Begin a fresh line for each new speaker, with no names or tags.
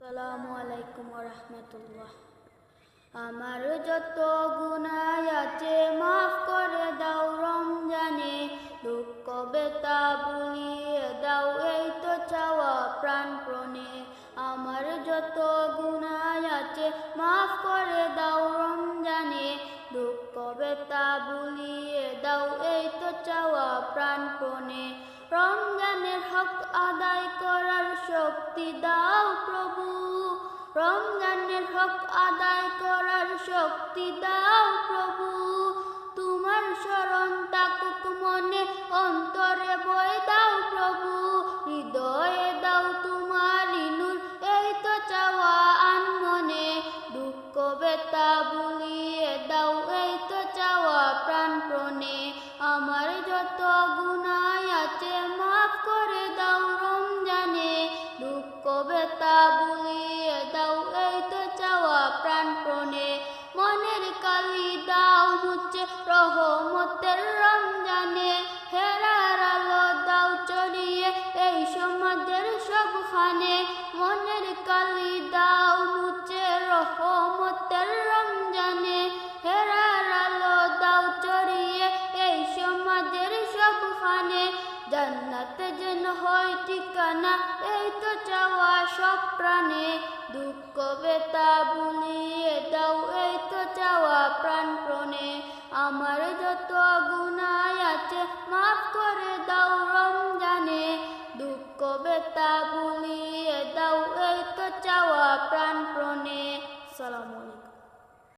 আসসালামু আলাইকুম ওয়া রাহমাতুল্লাহ। আমার যত গুনাহ আছে মাফ করে দাও রমজানে, দুঃখ বেতা ভুলিয়ে দাও এই তো চাওয়া প্রাণপণে। আমার যত গুনাহ আছে মাফ করে দাও রমজানে, দুঃখ বেতা ভুলিয়ে দাও এই তো চাওয়া প্রাণপণে। রমজানের হক আদায় করার শক্তি দাও প্রভু, রমজানের হক আদায় করার শক্তি দাও প্রভু। তোমার শরণ থাকুক মনে, অন্তরে বয় দাও প্রভু, হৃদয়ে দাও তোমারই নূর এই তো চাওয়া আনমনে। দুঃখ বেতা ভুলিয়ে দাও এই তো চাওয়া প্রাণপণে। আমার যত গুনাহ আছে মাফ করে দাও রমজানে, দুঃখ বেতা ভুলিয়ে দাও এই তো চাওয়া প্রাণপণে। মনের কালি দাও মুছে রহমতের রমজানে, হেরার আলো দাও চড়িয়ে এই সমাজের সবখানে। মনের কালি দাও মুছে রহমতের রমজানে, হেরার আলো দাও চড়িয়ে এই সমাজের সবখানে। জান্নাতে যেন হয় ঠিকানা এই তো চাওয়া সব প্রাণে, দুঃখ বেতা ভুলিয়ে দাও এই তো চাওয়া প্রাণপণে। আমার যত গুনাহ আছে মাফ করে দাও রমজানে, দুঃখ বেতা ভুলিয়ে দাও এই তো চাওয়া প্রাণপণে। সালাম।